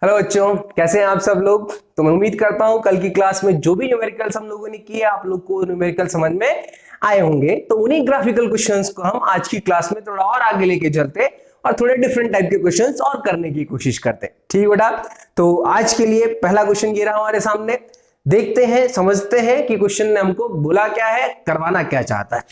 Hello बच्चों, कैसे हैं आप सब लोग। तो मैं उम्मीद करता हूं कल की क्लास में जो भी न्यूमेरिकल्स हम लोगों ने किए आप लोग को न्यूमेरिकल समझ में आए होंगे। तो उन्हीं ग्राफिकल क्वेश्चंस को हम आज की क्लास में थोड़ा और आगे लेके चलते और थोड़े डिफरेंट टाइप के क्वेश्चंस और करने की कोशिश करते। ठीक बेटा, तो आज के लिए पहला क्वेश्चन ये रहा हमारे सामने। देखते हैं, समझते हैं कि क्वेश्चन ने हमको बोला क्या है, करवाना क्या चाहता है।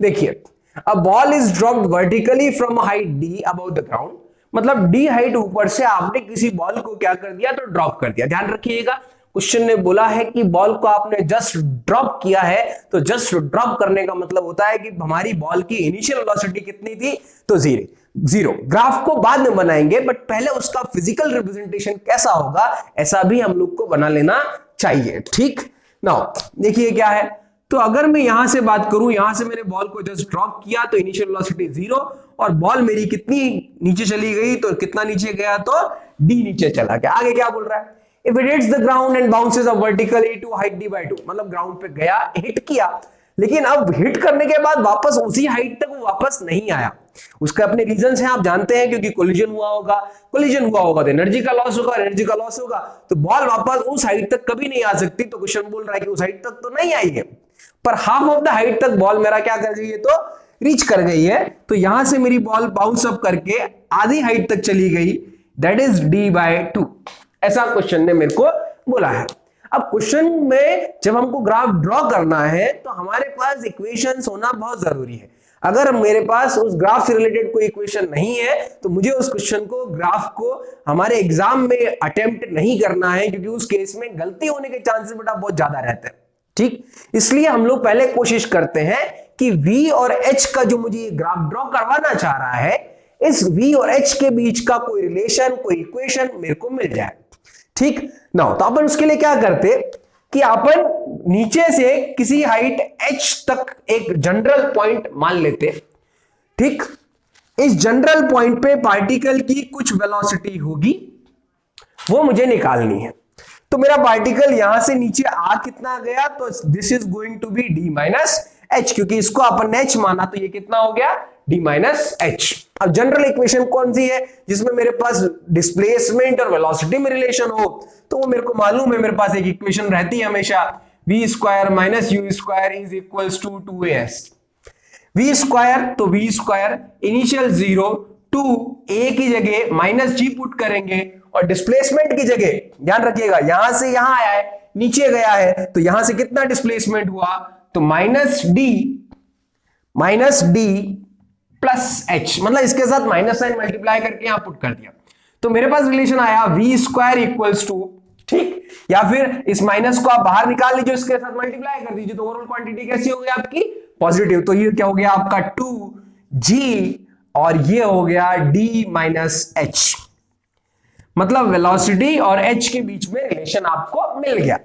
देखिए, a ball is dropped vertically from height D above the ground. मतलब डी हाइट ऊपर से आपने किसी बॉल को क्या कर दिया, तो ड्रॉप कर दिया। ध्यान रखिएगा, क्वेश्चन ने बोला है कि बॉल को आपने जस्ट ड्रॉप किया है। तो जस्ट ड्रॉप करने का मतलब होता है कि हमारी बॉल की इनिशियल वेलोसिटी कितनी थी, तो जीरो। ग्राफ को बाद में बनाएंगे, बट पहले उसका फिजिकल रिप्रेजेंटेशन कैसा होगा ऐसा भी हम लोग को बना लेना चाहिए। ठीक नाउ देखिए क्या है। तो अगर मैं यहां से बात करूं, यहां से मैंने बॉल को जस्ट ड्रॉप किया तो इनिशियल वेलोसिटी 0 और बॉल मेरी कितनी नीचे चली गई, तो कितना नीचे गया, तो डी नीचे चला गया। आगे क्या बोल रहा है, if it hits the ground and bounces up vertically to height D by 2। मतलब ग्राउंड पे गया, हिट किया, लेकिन अब हिट करने के बाद वापस उसी हाइट तक वो वापस नहीं आया। उसके अपने रीजंस हैं, आप जानते हैं, क्योंकि कोलिजन हुआ होगा तो एनर्जी का लॉस होगा, तो बॉल वापस उस हाइट तक कभी नहीं आ सकती। तो क्वेश्चन बोल रहा है कि उस हाइट तक तो नहीं आई है, पर हाफ ऑफ द हाइट तक बॉल मेरा क्या कर गई है, तो रीच कर गई है। तो यहां से मेरी बॉल बाउंस अप करके आधी हाइट तक चली गई, दैट इज डी बाय 2। ऐसा क्वेश्चन ने मेरे को बोला है। अब क्वेश्चन में जब हमको ग्राफ ड्रॉ करना है तो हमारे पास इक्वेशंस होना बहुत जरूरी है। अगर मेरे पास उस ग्राफ से रिलेटेड कोई इक्वेशन नहीं है तो मुझे उस क्वेश्चन को, ग्राफ को हमारे एग्जाम में अटेम्प्ट नहीं करना है, क्योंकि उस केस में गलती होने के चांसेस बेटा बहुत ज्यादा रहते हैं। ठीक, इसलिए हम लोग पहले कोशिश करते हैं कि V और H का जो मुझे ग्राफ ड्रॉ करवाना चाह रहा है, इस V और H के बीच का कोई रिलेशन, कोई इक्वेशन मेरे को मिल जाए। ठीक ना, तो अपन उसके लिए क्या करते कि अपन नीचे से किसी हाइट H तक एक जनरल पॉइंट मान लेते। ठीक, इस जनरल पॉइंट पे पार्टिकल की कुछ वेलोसिटी होगी, वो मुझे निकालनी है। तो मेरा पार्टिकल यहां से नीचे आ कितना गया, तो this is going to be D minus H, क्योंकि इसको अपन एच माना, तो ये कितना हो गया, डी माइनस एच। अब जनरल इक्वेशन कौन सी है, जिसमें मेरे पास डिस्प्लेसमेंट और वेलोसिटी में रिलेशन हो, तो वो मेरे को मालूम है। मेरे पास एक इक्वेशन रहती है हमेशा, V square minus U square is equals to 2as। V square, तो V square initial 0 to A की जगह माइनस जी पुट करेंगे, और डिस्प्लेसमेंट की जगह ध्यान रखिएगा, यहां से यहां आया है, नीचे गया है, तो यहां से कितना डिस्प्लेसमेंट हुआ, तो माइनस डी प्लस एच। मतलब इसके साथ माइनस साइन मल्टीप्लाई करके यहां पुट कर दिया, तो मेरे पास रिलेशन आया वी स्क्वायर इक्वल्स टू, ठीक, या फिर इस माइनस को आप बाहर निकाल लीजिए, इसके साथ मल्टीप्लाई कर दीजिए, तो ओवरऑल क्वांटिटी कैसी हो गई आपकी, पॉजिटिव। तो ये क्या हो गया आपका 2g, और ये हो गया d माइनस एच। मतलब वेलोसिटी और h के बीच में रिलेशन आपको मिल गया।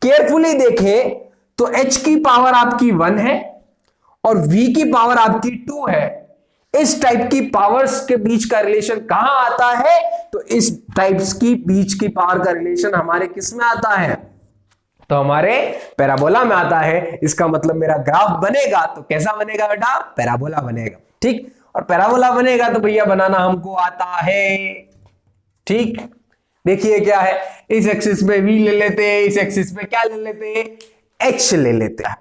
केयरफुली देखें तो h की पावर आपकी 1 है और v की पावर आपकी 2 है। इस टाइप की पावर्स के बीच का रिलेशन कहां आता है, तो इस टाइप्स की बीच की पावर का रिलेशन हमारे किस में आता है, तो हमारे पैराबोला में आता है। इसका मतलब मेरा ग्राफ बनेगा तो कैसा बनेगा बेटा, पैराबोला बनेगा। ठीक, और पैराबोला बनेगा तो भैया बनाना हमको आता है। ठीक, देखिए क्या है, इस एक्सिस पे v ले लेते हैं, इस एक्सिस पे क्या ले लेते हैं, h ले लेते हैं।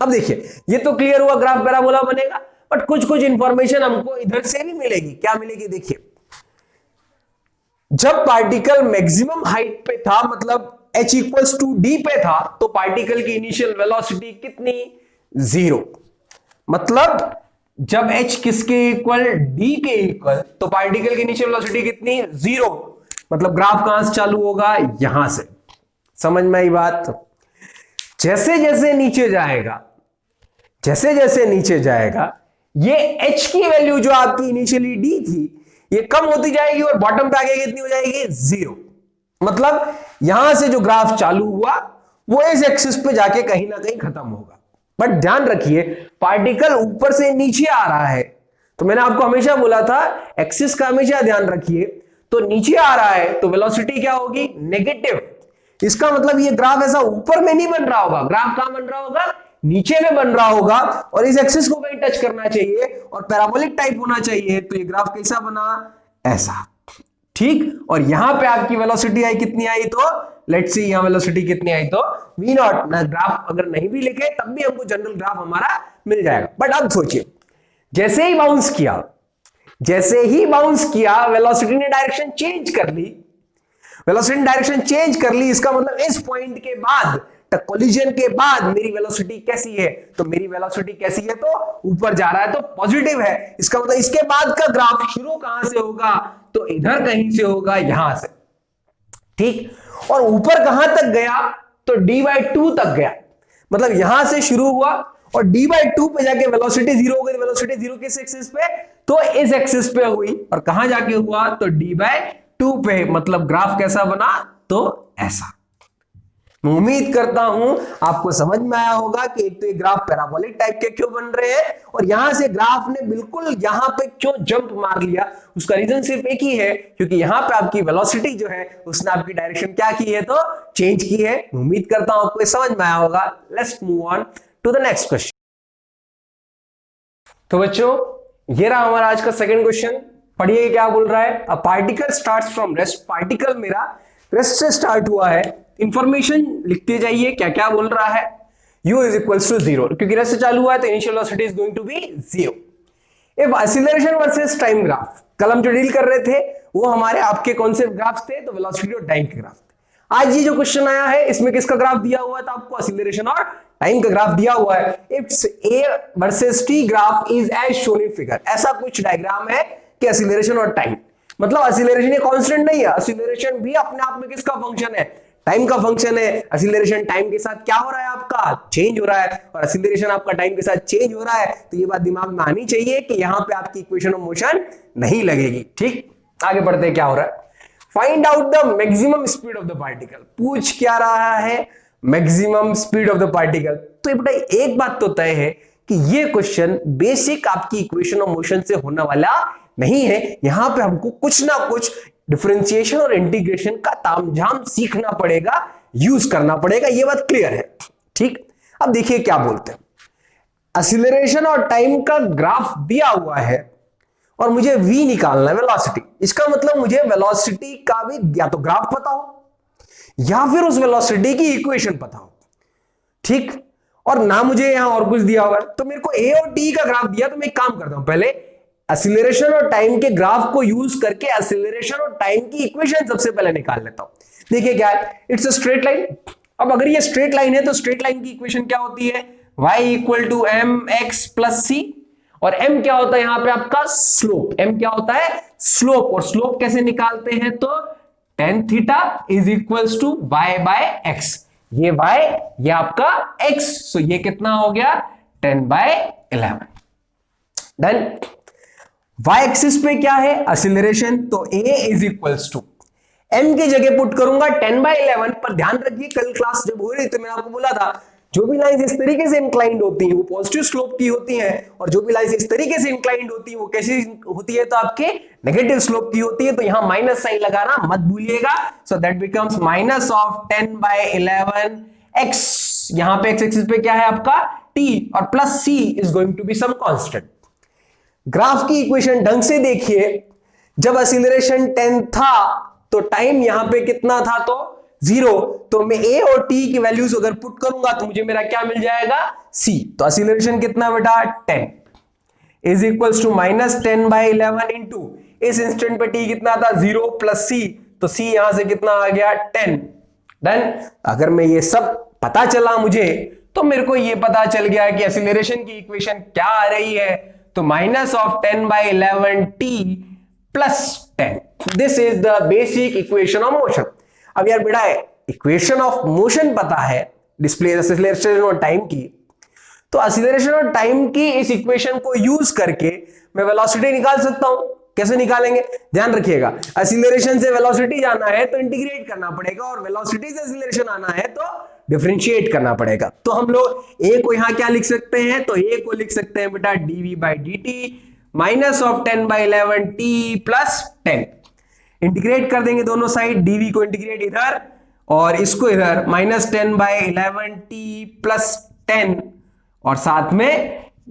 अब देखिए ये तो क्लियर हुआ, ग्राफ पैराबोला बनेगा, बट कुछ इंफॉर्मेशन हमको इधर से भी मिलेगी। क्या मिलेगी, देखिए, जब पार्टिकल मैक्सिमम हाइट पे था, मतलब h इक्वल्स टू डी पे था, तो पार्टिकल की इनिशियल वेलोसिटी कितनी, 0। मतलब जब h किसके इक्वल, d के इक्वल, तो पार्टिकल की इनिशियल वेलोसिटी कितनी, 0। मतलब ग्राफ कहां से चालू होगा, यहां से। समझ में आई बात। जैसे जैसे नीचे जाएगा, ये h की वैल्यू जो आपकी इनिशियली d थी, ये कम होती जाएगी और बॉटम पे आगे कितनी हो जाएगी, 0। मतलब यहां से जो ग्राफ चालू हुआ वो इस एक्सिस पे जाके कहीं ना कहीं खत्म होगा। बट ध्यान रखिए, पार्टिकल ऊपर से नीचे आ रहा है, तो मैंने आपको हमेशा बोला था एक्सिस का हमेशा ध्यान रखिए। तो नीचे आ रहा है तो वेलोसिटी क्या होगी, नेगेटिव। इसका मतलब ये ग्राफ ऐसा ऊपर में नहीं बन रहा होगा, ग्राफ कहां बन रहा होगा, नीचे में बन रहा होगा, और इस एक्सिस को कहीं टच करना चाहिए और पैराबोलिक टाइप होना चाहिए। तो ये ग्राफ कैसा बना, ऐसा। ठीक, और यहां पे आपकी वेलोसिटी आई कितनी आई, तो लेट्स सी यहां वेलोसिटी कितनी आई, तो v नॉट। ना ग्राफ अगर नहीं भी लिखे तब भी हमको जनरल ग्राफ हमारा मिल जाएगा। बट अब सोचिए, जैसे ही बाउंस किया वेलोसिटी ने डायरेक्शन चेंज कर ली, इसका मतलब इस पॉइंट के बाद, कोलिजन के बाद मेरी वेलोसिटी कैसी है, तो मेरी वेलोसिटी कैसी है, तो ऊपर जा रहा है, तो पॉजिटिव है। इसका मतलब इसके बाद का ग्राफ शुरू कहां से होगा, तो इधर कहीं से होगा, यहां से, ठीक। और ऊपर कहां तक गया, तो d/2 तक गया, मतलब यहां से शुरू हुआ और d/2 पे जाके वेलोसिटी जीरो हो गई। वेलोसिटी जीरो किस एक्सिस पे, तो इस एक्सिस पे हुई, और कहां जाके हुआ, तो d/2 पे। मतलब ग्राफ कैसा बना, तो ऐसा। मैं उम्मीद करता हूं आपको समझ में आया होगा कि एक तो ये ग्राफ पैराबोलिक टाइप के क्यों बन रहे हैं, और यहां से ग्राफ ने बिल्कुल यहां पे क्यों जंप मार लिया। उसका रीजन सिर्फ एक ही है, क्योंकि यहां पे आपकी वेलोसिटी जो है उसने आपकी डायरेक्शन क्या की है, तो चेंज की है। उम्मीद करता हूं आपको समझ में आया होगा। Let's move on to the next question. तो बच्चों, ये रहा हमारा आज का सेकंड क्वेश्चन। पढ़िए क्या बोल रहा है। A particle starts from rest. Particle मेरा रेस्ट से स्टार्ट हुआ है। इंफॉर्मेशन लिखते जाइए क्या क्या बोल रहा है। u इज इक्वल्स टू 0, क्योंकि रेस्ट से चालू हुआ है तो initial velocity is going to be 0। If acceleration versus time graph, कल हम जो डील कर रहे थे वो हमारे आपके कौन से ग्राफ थे, तो वेलोसिटी और टाइम के ग्राफ। आज ये जो क्वेश्चन आया है इसमें किसका ग्राफ दिया हुआ है, तो आपको एक्सीलरेशन और टाइम का ग्राफ दिया हुआ है। If a versus t graph is as shown in figure, ऐसा कुछ डायग्राम है कि एक्सीलरेशन और टाइम, मतलब एक्सीलरेशन ये कांस्टेंट नहीं है, एक्सीलरेशन भी अपने आप में किसका फंक्शन है, टाइम का फंक्शन है। एक्सीलरेशन टाइम के साथ क्या हो रहा है, आपका चेंज हो रहा है, और एक्सीलरेशन आपका टाइम के साथ चेंज हो रहा है। तो ये बात दिमाग में आनी चाहिए कि यहां पे आपकी इक्वेशन ऑफ मोशन नहीं लगेगी। ठीक, आगे बढ़ते हैं, क्या हो रहा है। Find out the maximum speed of the particle. पूछ क्या रहा है, maximum speed of the particle. तो बेटा एक बात तो तय है कि ये क्वेश्चन बेसिक आपकी इक्वेशन ऑफ मोशन से होने वाला नहीं है। यहां पे हमको कुछ ना कुछ डिफरेंशिएशन और इंटीग्रेशन का तामझाम सीखना पड़ेगा, यूज करना पड़ेगा, ये बात क्लियर है। ठीक, अब देखिए क्या बोलते हैं। एक्सीलरेशन और टाइम का ग्राफ दिया हुआ है और मुझे v निकालना है, वेलोसिटी। इसका मतलब मुझे वेलोसिटी का भी या तो ग्राफ पता हो या फिर उस वेलोसिटी की इक्वेशन पता हो। ठीक, और ना मुझे यहां और कुछ दिया हुआ है, तो मेरे को a और t का ग्राफ दिया, तो मैं एक काम करता हूं, पहले एक्सीलरेशन और टाइम के ग्राफ को यूज करके एक्सीलरेशन और टाइम की इक्वेशन सबसे पहले निकाल लेता हूं। देखिए क्या है, इट्स अ स्ट्रेट लाइन। अब अगर ये स्ट्रेट लाइन है तो स्ट्रेट लाइन की इक्वेशन क्या होती है, y equal to mx plus c, और m क्या होता है यहां पे आपका स्लोप। m क्या होता है, स्लोप। और स्लोप कैसे निकालते हैं, तो tan theta is equals to y by x। ये y, ये आपका x, सो ये कितना हो गया 10/11। डन। y एक्सिस पे क्या है, एक्सीलरेशन, तो a is equals to m की जगह पुट करूंगा 10/11। पर ध्यान रखिए कल क्लास जब हो रही थी मैंने आपको बोला था जो भी लाइंस इस तरीके से इंक्लाइंड होती हैं वो पॉजिटिव स्लोप की होती हैं, और जो भी लाइंस इस तरीके से इंक्लाइंड होती हैं वो कैसी होती है, तो आपके नेगेटिव स्लोप की होती है। तो यहां माइनस साइन लगाना मत भूलिएगा। So that becomes minus of 10/11 x। यहां पे x एक्सिस पे क्या है आपका t, और plus c is going to be some constant. Graph की इक्वेशन ढंग से देखिए, जब एक्सीलरेशन 10 था तो टाइम यहां पे कितना था, तो 0। तो मैं a और t की वैल्यूज अगर पुट करूंगा तो मुझे मेरा क्या मिल जाएगा, c। तो एक्सीलरेशन कितना बेटा 10 is equals to minus 10/11 into इस इंस्टेंट पे t कितना था 0 प्लस c, तो c यहां से कितना आ गया 10। डन। अगर मैं ये सब पता चला मुझे, तो मेरे को ये पता चल गया कि एक्सीलरेशन की इक्वेशन क्या आ रही है, तो minus of 10/11 t plus 10। This is the basic equation of motion. अब यार बेटा इक्वेशन ऑफ मोशन पता है, एक्सीलरेशन और टाइम की, तो एक्सीलरेशन और टाइम की इस इक्वेशन को यूज करके मैं वेलोसिटी निकाल सकता हूं। कैसे निकालेंगे, ध्यान रखिएगा। एक्सीलरेशन से वेलोसिटी जाना है तो इंटीग्रेट करना पड़ेगा, और वेलोसिटी से एक्सीलरेशन आना है तो डिफरेंशिएट करना पड़ेगा। तो हम लोग a को यहां क्या लिख सकते हैं, तो a को लिख सकते हैं बेटा dv/dt minus of 10/11 t plus 10। Integrate कर देंगे दोनों साइड, dv को इंटीग्रेट इधर और इसको इधर, माइनस 10/11 t प्लस 10, और साथ में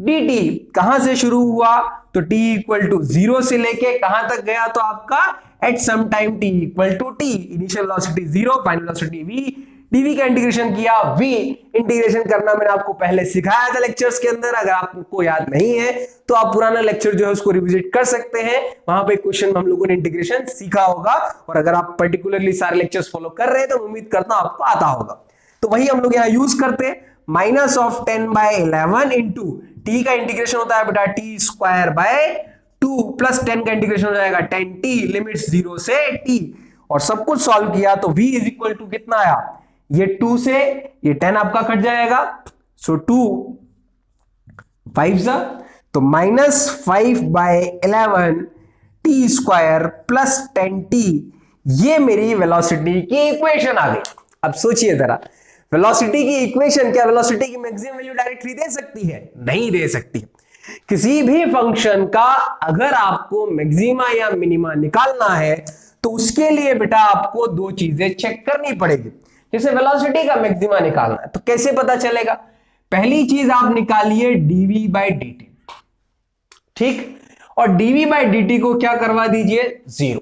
dt। कहां से शुरू हुआ, तो t इक्वल टू 0 से लेके कहां तक गया, तो आपका at some time t equal to t, initial velocity 0, final velocity v, dv का इंटीग्रेशन किया, v इंटीग्रेशन करना मैंने आपको पहले सिखाया था लेक्चर्स के अंदर, अगर आपको याद नहीं है तो आप पुराना लेक्चर जो है उसको रिविजिट कर सकते हैं, वहां पे क्वेश्चन में हम लोगों ने इंटीग्रेशन सीखा होगा, और अगर आप पर्टिकुलरली सारे लेक्चर्स फॉलो कर रहे हैं तो उम्मीद करता हूं आपको आता होगा। तो वही हम लोग यहाँ यूज करते हैं, माइनस ऑफ 10/11 इंटू टी का इंटीग्रेशन होता है बेटा टी स्क्वायर बाय 2 प्लस 10 का इंटीग्रेशन हो जाएगा 10t, लिमिट्स 0 से t, और सब कुछ सॉल्व किया तो v इज इक्वल टू कितना आया, ये 2 से ये 10 आपका कट जाएगा, सो 2 5 जा, तो -5/11 टी स्क्वायर प्लस 10t, ये मेरी वेलोसिटी की इक्वेशन आ गई। अब सोचिए जरा, वेलोसिटी की इक्वेशन क्या वेलोसिटी की मैक्सिमम वैल्यू डायरेक्टली दे सकती है? नहीं दे सकती। किसी भी फंक्शन का अगर आपको मैक्सिमा या मिनिमा निकालना है तो उसके लिए बेटा आपको दो चीजें चेक करनी पड़ेगी। जैसे वेलोसिटी का मैक्सिमा निकालना है तो कैसे पता चलेगा? पहली चीज आप निकालिए dv/dt, ठीक, और dv/dt को क्या करवा दीजिए 0,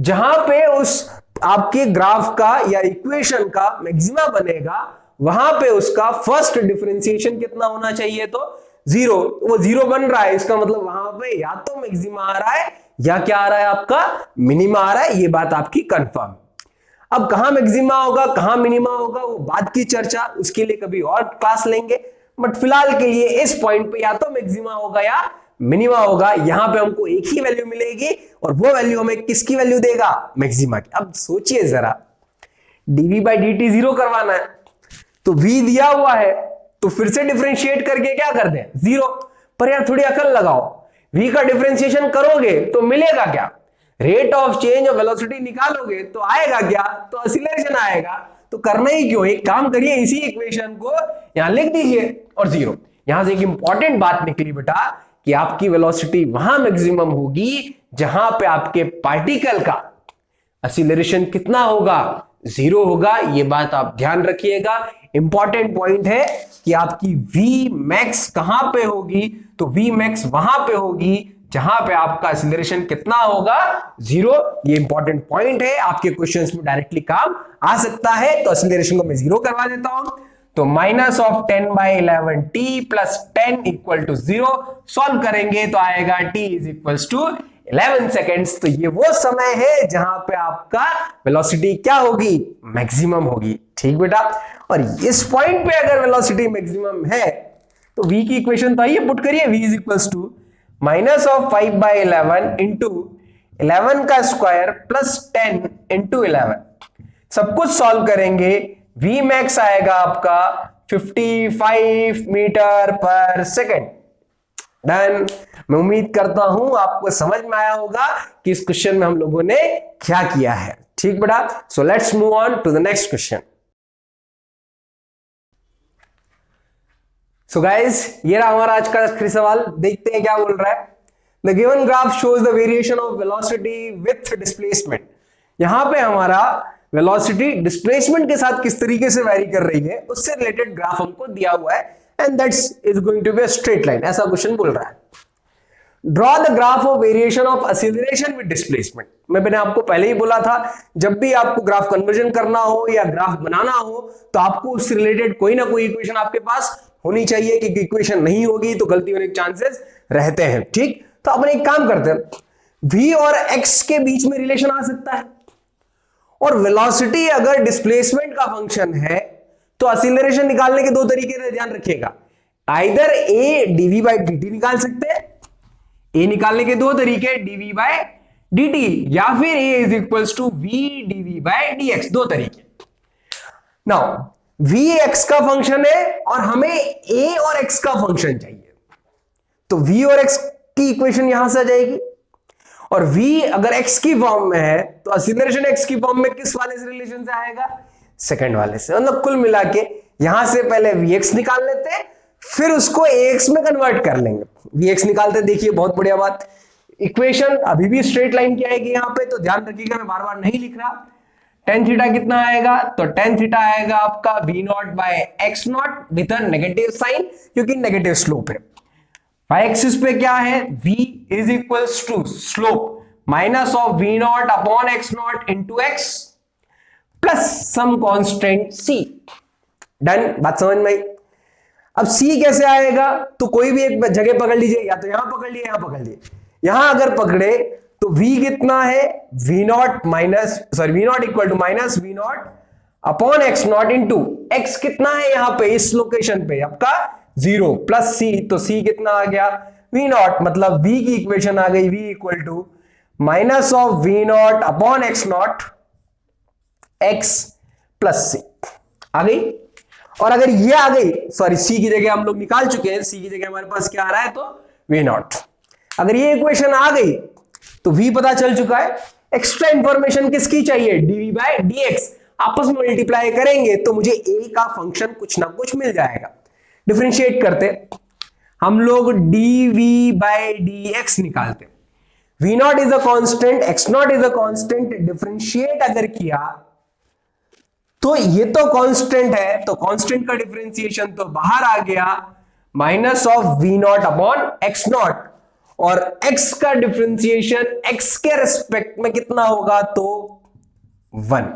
जहां पे उस आपके ग्राफ का या इक्वेशन का मैक्सिमा बनेगा वहां पे उसका फर्स्ट डिफरेंशिएशन कितना होना चाहिए, तो 0, वो 0 बन रहा है, इसका मतलब वहां पे या तो मैक्सिमा आ रहा है या क्या आ रहा है आपका मिनिमा आ रहा है, ये बात आपकी कंफर्म। अब कहां मैक्सिमा होगा कहां मिनिमा होगा वो बात की चर्चा उसके लिए कभी और क्लास लेंगे, बट फिलहाल के लिए इस पॉइंट पे या तो मैक्सिमा होगा या मिनिमा होगा, यहां पे हमको एक ही वैल्यू मिलेगी और वो वैल्यू हमें किसकी वैल्यू देगा, मैक्सिमा की। अब सोचिए जरा, dv/dt 0 करवाना है तो v दिया हुआ है तो फिर से डिफरेंशिएट करके क्या कर दें 0, पर यार थोड़ी अकल लगाओ, v का डिफरेंशिएशन करोगे तो मिलेगा क्या, rate of change of velocity निकालोगे तो आएगा क्या, तो एक्सीलरेशन आएगा। तो करना ही क्यों, एक काम करिए, इसी इक्वेशन को यहां लिख दीजिए और 0। यहां से एक इंपॉर्टेंट बात निकली बेटा कि आपकी वेलोसिटी वहां मैक्सिमम होगी जहां पे आपके पार्टिकल का एक्सीलरेशन कितना होगा, 0 होगा। ये बात आप ध्यान रखिएगा, इंपॉर्टेंट पॉइंट है कि आपकी v max कहां पे होगी, तो v max वहां पे होगी जहां पे आपका एक्सीलरेशन कितना होगा 0। ये इंपॉर्टेंट पॉइंट है, आपके क्वेश्चंस में डायरेक्टली काम आ सकता है। तो एक्सीलरेशन को मैं 0 करवा देता हूं, तो -10/11 t plus 10 equal to 0, solve करेंगे तो आएगा t is equal to 11 seconds. तो ये वो समय है जहां पे आपका वेलोसिटी क्या होगी, मैक्सिमम होगी, ठीक बेटा। और इस पॉइंट पे अगर वेलोसिटी मैक्सिमम है तो v की इक्वेशन तो आइए पुट करिए, v is equal to -5/11 into 11 का स्क्वायर प्लस 10 इंटू 11, सब कुछ सॉल्व करेंगे, v मैक्स आएगा आपका 55 मीटर पर सेकेंड। डन। मैं उम्मीद करता हूं आपको समझ में आया होगा कि इस क्वेश्चन में हम लोगों ने क्या किया है, ठीक बेटा। So let's move on to the next question. So guys, ये रहा हमारा आज का आखिरी सवाल, देखते हैं क्या बोल रहा है। The given graph shows the variation of velocity with displacement. यहां पे हमारा वेलोसिटी डिस्प्लेसमेंट के साथ किस तरीके से वेरी कर रही है उससे रिलेटेड ग्राफ हमको दिया हुआ है, and that's is going to be a straight line, ऐसा क्वेश्चन बोल रहा है। Draw the graph of variation of acceleration with displacement. मैंने आपको पहले ही बोला था, जब भी आपको ग्राफ कन्वर्जन करना हो या ग्राफ बनाना हो तो आपको उससे रिलेटेड कोई ना कोई इक्वेशन आपके पास होनी चाहिए, क्योंकि इक्वेशन नहीं होगी तो गलती होने के चांसेस रहते हैं, ठीक। तो अपन एक काम करते हैं, v और x के बीच में रिलेशन आ सकता है, और वेलोसिटी अगर डिस्प्लेसमेंट का फंक्शन है तो एक्सीलरेशन निकालने के दो तरीके से ध्यान रखिएगा, आइदर a dv/dt निकाल सकते हैं, a निकालने के दो तरीके dv/dt, या फिर a is equals to v dv/dx, दो तरीके। नाउ v x का फंक्शन है और हमें a और x का फंक्शन चाहिए, तो v और x की इक्वेशन यहां से आ जाएगी, और v अगर x की फॉर्म में है तो एक्सीलरेशन x की फॉर्म में किस वाले से रिलेशन से आएगा, सेकंड वाले से। मतलब कुल मिला के यहां से पहले vx निकाल लेते हैं, फिर उसको ax में कन्वर्ट कर लेंगे। vx निकालते देखिए, बहुत बढ़िया बात, इक्वेशन अभी भी स्ट्रेट लाइन की आएगी यहां पे, तो ध्यान रखिएगा मैं बार बार नहीं लिख रहा। tan थीटा कितना आएगा, तो tan थीटा आएगा आपका v0/x0 with a negative sign, क्योंकि नेगेटिव स्लोप है। y एक्सिस पे क्या है, v is equals to slope minus of V naught upon X naught into X plus some constant C. Done, बात समझ में आई। अब सी कैसे आएगा, तो कोई भी एक जगह पकड़ लीजिए, या तो यहां पकड़ लिए, यहां पकड़ लिए। यहां अगर पकड़े तो v कितना है, V naught minus V naught equal to minus V naught upon X naught into X कितना है यहां पे इस लोकेशन पे आपका 0 प्लस सी, तो सी कितना आ गया वी नॉट, मतलब v की इक्वेशन आ गई v equal to minus of V naught upon X naught X plus C आ गई। और अगर ये आ गई, सॉरी सी की जगह हम लोग निकाल चुके हैं, सी की जगह हमारे पास क्या आ रहा है, तो वी नॉट। अगर ये इक्वेशन आ गई तो v पता चल चुका है। एक्स्ट्रा इंफॉर्मेशन किसकी चाहिए, dv बाय dx, आपस में मल्टीप्लाई करेंगे तो मुझे a का फंक्शन कुछ ना कुछ मिल जाएगा। डिफरेंशिएट करते हम लोग dv बाय dx निकालते। v not is a constant, x not is a constant, differentiate अगर किया तो ये तो कांस्टेंट है, तो कांस्टेंट का डिफरेंशिएशन तो बाहर आ गया, minus of V naught upon X naught, और x का डिफरेंशिएशन x के रेस्पेक्ट में कितना होगा, तो 1।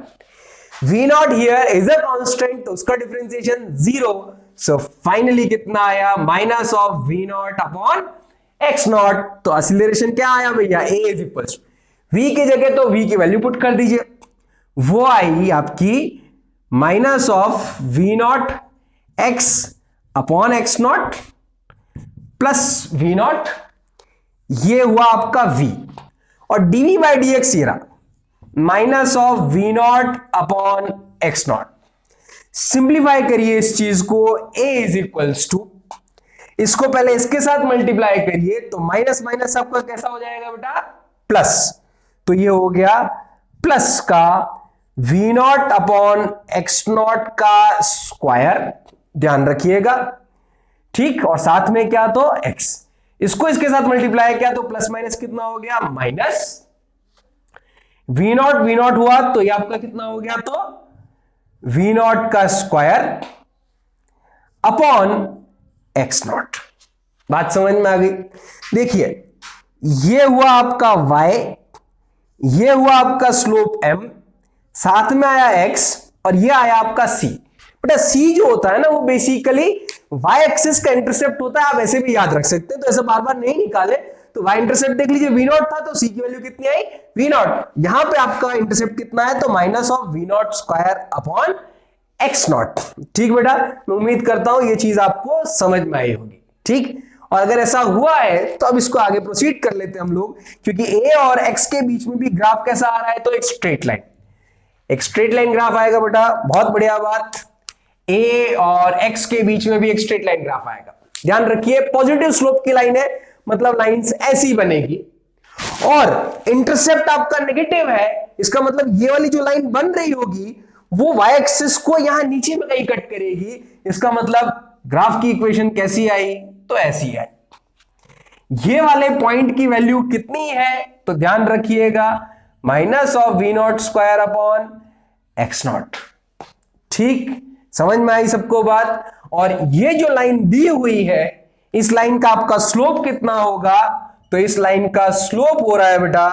V naught here is a constant, तो उसका डिफरेंशिएशन 0, सो फाइनली कितना आया, minus of V naught upon X naught. तो एक्सीलरेशन क्या आया भैया, a इज इक्वल्स v की जगह तो v की वैल्यू पुट कर दीजिए, वो आई आपकी minus of V naught X upon X naught plus V naught, ये हुआ आपका v, और dv बाई dx ये रहा minus of V naught upon X naught. Simplify करिए इस चीज को, a इज इक्वल्स टू, इसको पहले इसके साथ मल्टीप्लाई करिए तो माइनस माइनस आपका कैसा हो जाएगा बेटा, प्लस, तो ये हो गया प्लस का V naught upon X naught का स्क्वायर, ध्यान रखिएगा, ठीक, और साथ में क्या, तो x, इसको इसके साथ मल्टीप्लाई किया तो प्लस माइनस कितना हो गया, माइनस वी नॉट हुआ तो ये आपका कितना हो गया, तो वी नॉट का स्क्वायर अपॉन एक्स नॉट। बात समझ में आ गई। देखिए ये हुआ आपका y, ये हुआ आपका स्लोप m, साथ में आया x, और ये आया आपका c। बेटा c जो होता है ना वो बेसिकली y एक्सिस का इंटरसेप्ट होता है, आप ऐसे भी याद रख सकते हैं, तो ऐसा बार बार नहीं निकाले, तो y इंटरसेप्ट देख लीजिए, वी नॉट था तो c की वैल्यू कितनी आई, वी नॉट, यहां पे आपका इंटरसेप्ट कितना है, तो minus of V naught square upon X naught. ठीक बेटा, मैं उम्मीद करता हूं ये चीज आपको समझ में आई होगी, ठीक। और अगर ऐसा हुआ है तो अब इसको आगे प्रोसीड कर लेते हैं हम लोग, क्योंकि a और x के बीच में भी ग्राफ कैसा आ रहा है, तो एक स्ट्रेट लाइन, एक स्ट्रेट लाइन ग्राफ आएगा बेटा, बहुत बढ़िया बात, a और x के बीच में भी एक स्ट्रेट लाइन ग्राफ आएगा। ध्यान रखिए पॉजिटिव स्लोप की लाइन है, मतलब लाइंस ऐसी बनेगी, और इंटरसेप्ट आपका नेगेटिव है, इसका मतलब ये वाली जो लाइन बन रही होगी वो y एक्सिस को यहां नीचे में कहीं कट करेगी, इसका मतलब ग्राफ की इक्वेशन कैसी आई, तो ऐसी आई। ये वाले पॉइंट की वैल्यू कितनी है, तो ध्यान रखिएगा minus of V naught square upon X naught. ठीक, समझ में आई सबको बात। और ये जो लाइन दी हुई है, इस लाइन का आपका स्लोप कितना होगा, तो इस लाइन का स्लोप हो रहा है बेटा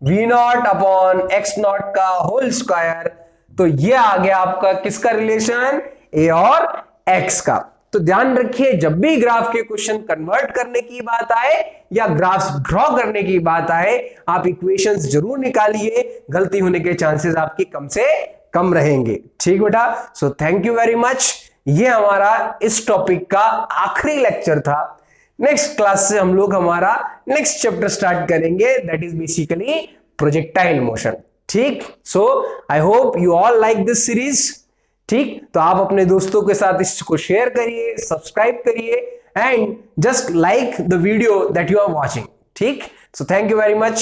V naught upon X naught का होल स्क्वायर। तो ये आ गया आपका किसका रिलेशन, ए और एक्स का। तो ध्यान रखिए जब भी ग्राफ के क्वेश्चन कन्वर्ट करने की बात आए या ग्राफ्स ड्रॉ करने की बात आए, आप इक्वेशंस जरूर निकालिए, गलती होने के चांसेस आपके कम से कम रहेंगे। ठीक बेटा, सो थैंक यू वेरी मच। ये हमारा इस टॉपिक का आखिरी लेक्चर था। नेक्स्ट क्लास से हम लोग हमारा नेक्स्ट चैप्टर स्टार्ट करेंगे, that is basically projectile motion. ठीक, so I hope you all like this series. ठीक, तो आप अपने दोस्तों के साथ इसको शेयर करिए, सब्सक्राइब करिए and just like the video that you are watching. ठीक, so thank you very much.